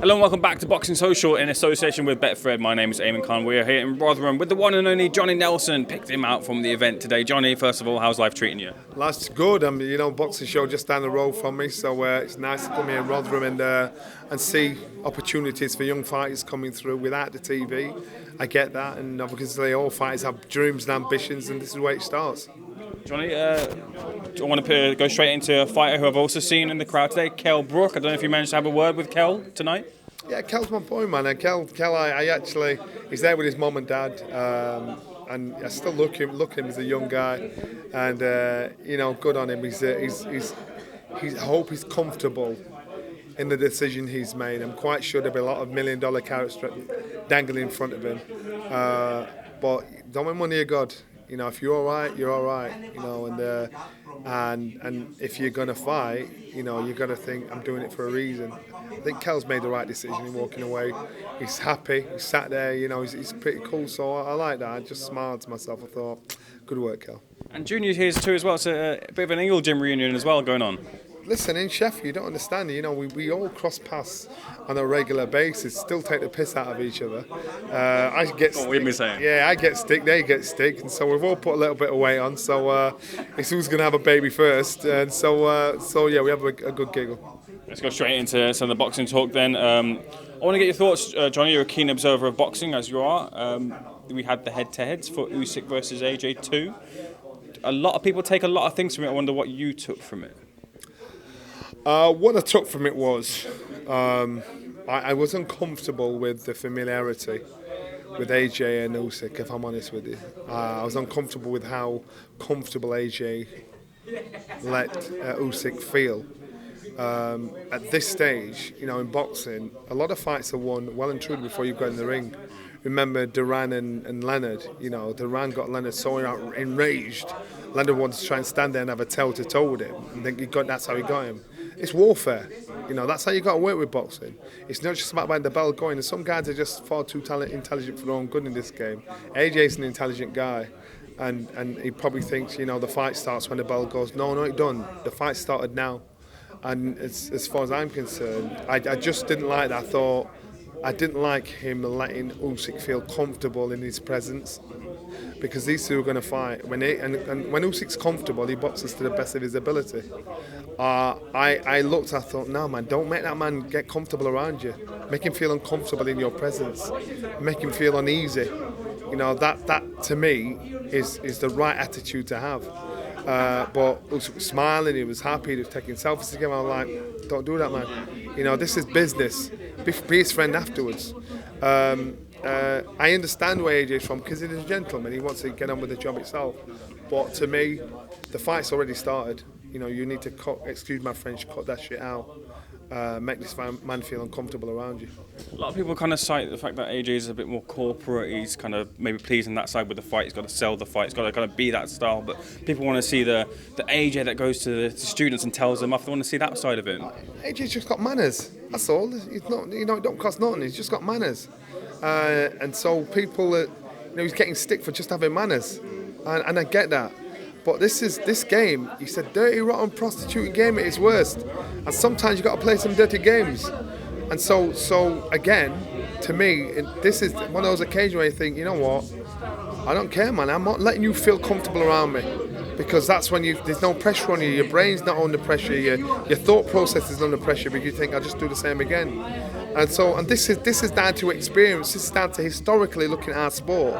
Hello and welcome back to Boxing Social in association with Betfred. My name is Ayman. We are here in Rotherham with the one and only Johnny Nelson. Picked him out from the event today. Johnny, first of all, how's life treating you? Life's good. Boxing show just down the road from me, so it's nice to come here in Rotherham and see opportunities for young fighters coming through without the TV. I get that, and obviously all fighters have dreams and ambitions, and this is where it starts. Johnny, I want to go straight into a fighter who I've also seen in the crowd today, Kell Brook. I don't know if you managed to have a word with Kell tonight. Yeah, Kell's my boy, man. And Kell, he's there with his mum and dad, and I still look at him as a young guy, and good on him. I hope he's comfortable in the decision he's made. I'm quite sure there'll be a lot of $1 million carrots dangling in front of him, but don't make money of God. If you're all right, you're all right. And if you're gonna fight, you got to think I'm doing it for a reason. I think Kell's made the right decision in walking away. He's happy. He sat there. He's pretty cool. So I like that. I just smiled to myself. I thought, good work, Kell. And Junior's here too as well. It's a bit of an Ingle Gym reunion as well going on. Listen, in Sheffield, you don't understand. We all cross paths on a regular basis, still take the piss out of each other. I get what we've been saying. Yeah, I get stick, they get stick, and so we've all put a little bit of weight on. So it's who's going to have a baby first, and so yeah, we have a good giggle. Let's go straight into some of the boxing talk then. I want to get your thoughts, Johnny. You're a keen observer of boxing, as you are. We had the head-to-heads for Usyk versus AJ 2. A lot of people take a lot of things from it. I wonder what you took from it. What I took from it was I was uncomfortable with the familiarity with AJ and Usyk, if I'm honest with you. I was uncomfortable with how comfortable AJ let Usyk feel. At this stage, in boxing, a lot of fights are won well and truly before you go in the ring. Remember Duran and Leonard. Duran got Leonard so enraged. Leonard wanted to try and stand there and have a toe-to-toe with him. And think that's how he got him. It's warfare. That's how you got to work with boxing. It's not just about getting the bell going. And some guys are just far too intelligent for their own good in this game. AJ's an intelligent guy. And he probably thinks, the fight starts when the bell goes. No, it done. The fight started now. And as far as I'm concerned, I just didn't like that. I didn't like him letting Usyk feel comfortable in his presence, because these two are going to fight. When Usyk's comfortable, he boxes to the best of his ability. I thought, no man, don't make that man get comfortable around you. Make him feel uncomfortable in your presence. Make him feel uneasy. That to me is the right attitude to have. But Usyk was smiling, he was happy, he was taking selfies together. I'm like, don't do that, man. This is business. Be his friend afterwards. I understand where AJ's from, because he's a gentleman. He wants to get on with the job itself. But to me, the fight's already started. You need to excuse my French, cut that shit out. Make this man feel uncomfortable around you. A lot of people kind of cite the fact that AJ is a bit more corporate. He's kind of maybe pleasing that side with the fight. He's got to sell the fight. He's got to kind of be that style. But people want to see the AJ that goes to the students and tells them off. They want to see that side of him. AJ's just got manners. That's all. He's not. It don't cost nothing. He's just got manners. And so people, he's getting stick for just having manners, and I get that. But this game. It's a dirty, rotten, prostitute game at its worst. And sometimes you got to play some dirty games. And so again, to me, this is one of those occasions where you think, you know what? I don't care, man. I'm not letting you feel comfortable around me, because that's when there's no pressure on you. Your brain's not under pressure. Your thought process is under pressure, because you think I'll just do the same again. And this is down to experience. This is down to historically looking at our sport.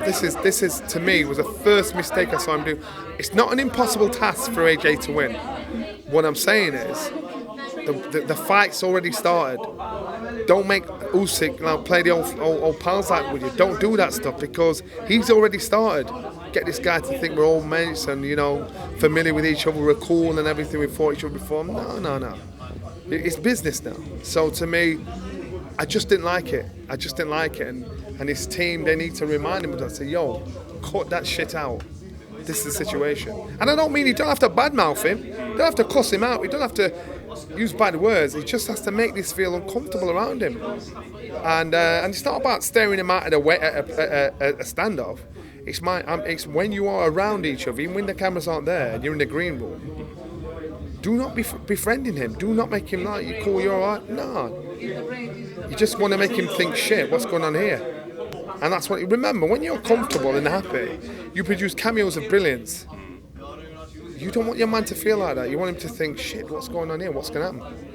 This is to me was the first mistake I saw him do. It's not an impossible task for AJ to win. What I'm saying is, the fight's already started. Don't make Usyk play the old pals act with you. Don't do that stuff, because he's already started. Get this guy to think we're all mates and familiar with each other, we're cool and everything. We fought each other before. No. It's business now. So to me, I just didn't like it. And his team, they need to remind him of that. Say, yo, cut that shit out. This is the situation. And I don't mean you don't have to badmouth him. You don't have to cuss him out. You don't have to use bad words. He just has to make this feel uncomfortable around him. And it's not about staring him out at a standoff. It's when you are around each other, even when the cameras aren't there and you're in the green room, Do not be befriending him. Do not make him like, you cool, you're alright. No. You just want to make him think, shit, what's going on here? And that's what, remember, when you're comfortable and happy, you produce cameos of brilliance. You don't want your man to feel like that. You want him to think, shit, what's going on here? What's going to happen?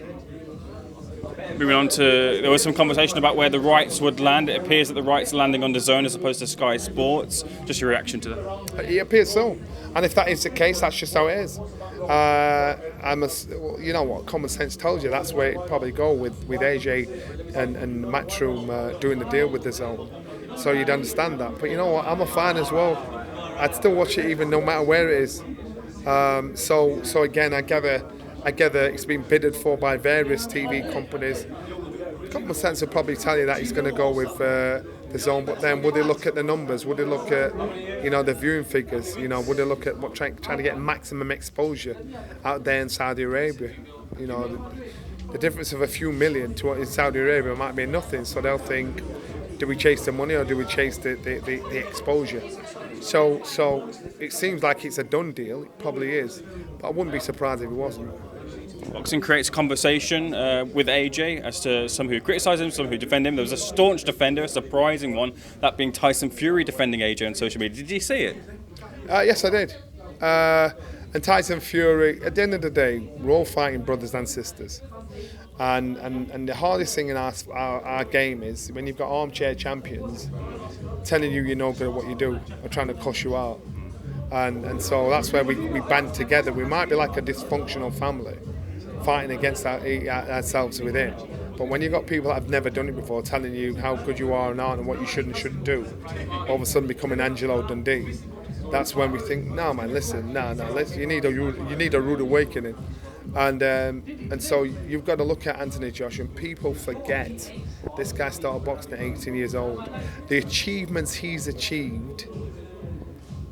Moving on to, there was some conversation about where the rights would land. It appears that the rights are landing on DAZN as opposed to Sky Sports. Just your reaction to that? It appears so. And if that is the case, that's just how it is. You know what, common sense tells you that's where it'd probably go with AJ and Matchroom doing the deal with DAZN. So you'd understand that. But you know what, I'm a fan as well. I'd still watch it even no matter where it is. So again, I gather it's been bidded for by various TV companies. Common sense will probably tell you that he's going to go with DAZN, but then would they look at the numbers? Would they look at, the viewing figures? Would they look at trying to get maximum exposure out there in Saudi Arabia? The difference of a few million to what in Saudi Arabia might be nothing. So they'll think, do we chase the money or do we chase the exposure? So it seems like it's a done deal. It probably is, but I wouldn't be surprised if it wasn't. Boxing creates conversation with AJ as to some who criticise him, some who defend him. There was a staunch defender, a surprising one, that being Tyson Fury defending AJ on social media. Did you see it? Yes, I did. And Tyson Fury, at the end of the day, we're all fighting brothers and sisters. And the hardest thing in our game is when you've got armchair champions telling you you're no good at what you do or trying to cuss you out. And so that's where we band together. We might be like a dysfunctional family fighting against ourselves within. But when you've got people that have never done it before telling you how good you are and aren't and what you should and shouldn't do, all of a sudden becoming Angelo Dundee, that's when we think, no man, listen, you need a rude awakening. And so you've got to look at Anthony Joshua, and people forget this guy started boxing at 18 years old. The achievements he's achieved,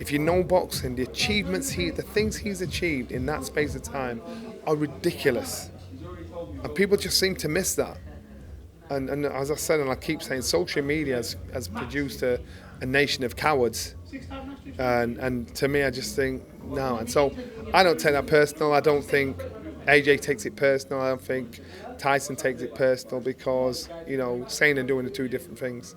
if you know boxing, the things he's achieved in that space of time are ridiculous. And people just seem to miss that. And as I said, and I keep saying, social media has produced a nation of cowards. And to me, I just think, no. And so I don't take that personal. I don't think AJ takes it personal. I don't think Tyson takes it personal because, saying and doing are two different things.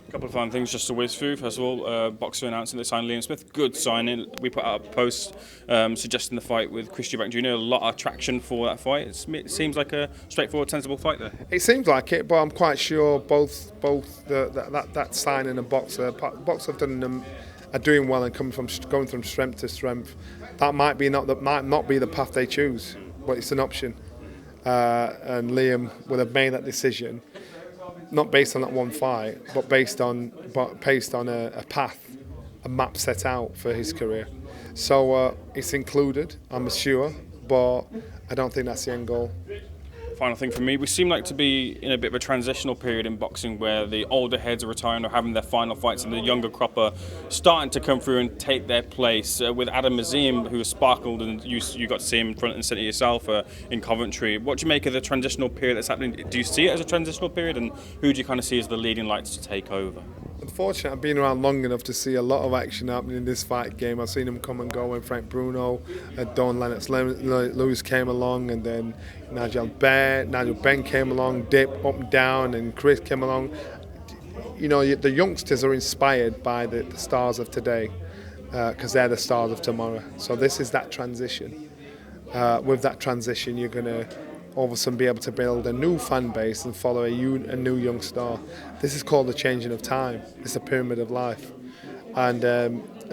A couple of fun things just to whiz through. First of all, Boxer announcing they signed Liam Smith. Good signing. We put out a post suggesting the fight with Chris Eubank Jr. A lot of traction for that fight. It seems like a straightforward, sensible fight there. It seems like it, but I'm quite sure both that signing and Boxer have done are doing well and going from strength to strength. That might not be the path they choose, but it's an option. And Liam would have made that decision, not based on that one fight, but based on a path, a map set out for his career. So it's included, I'm sure, but I don't think that's the end goal. Final thing for me, we seem like to be in a bit of a transitional period in boxing where the older heads are retiring or having their final fights and the younger crop are starting to come through and take their place. With Adam Azim, who has sparkled, and you got to see him in front and centre yourself in Coventry. What do you make of the transitional period that's happening? Do you see it as a transitional period, and who do you kind of see as the leading lights to take over? Unfortunately, I've been around long enough to see a lot of action happening in this fight game. I've seen them come and go when Frank Bruno, Don Lennox-Lewis came along, and then Nigel Ben came along, dip up and down, and Chris came along. The youngsters are inspired by the stars of today because they're the stars of tomorrow. So this is that transition. With that transition, you're going to all of a sudden be able to build a new fan base and follow a new young star. This is called the changing of time. It's a pyramid of life, and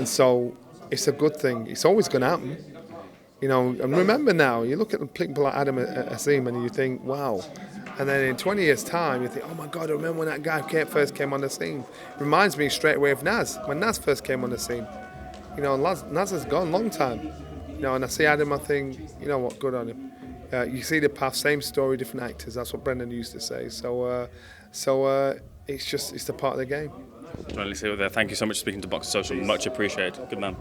so it's a good thing. It's always going to happen, And remember now, you look at people like Adam Azim and you think, wow. And then in 20 years' time, you think, oh my God, I remember when that guy first came on the scene. It reminds me straight away of Naz, when Naz first came on the scene. Naz has gone a long time. And I see Adam, I think, what, good on him. You see the path, same story, different actors. That's what Brendan used to say. So it's the part of the game. Thank you so much for speaking to Boxer Social. Much appreciated. Good man.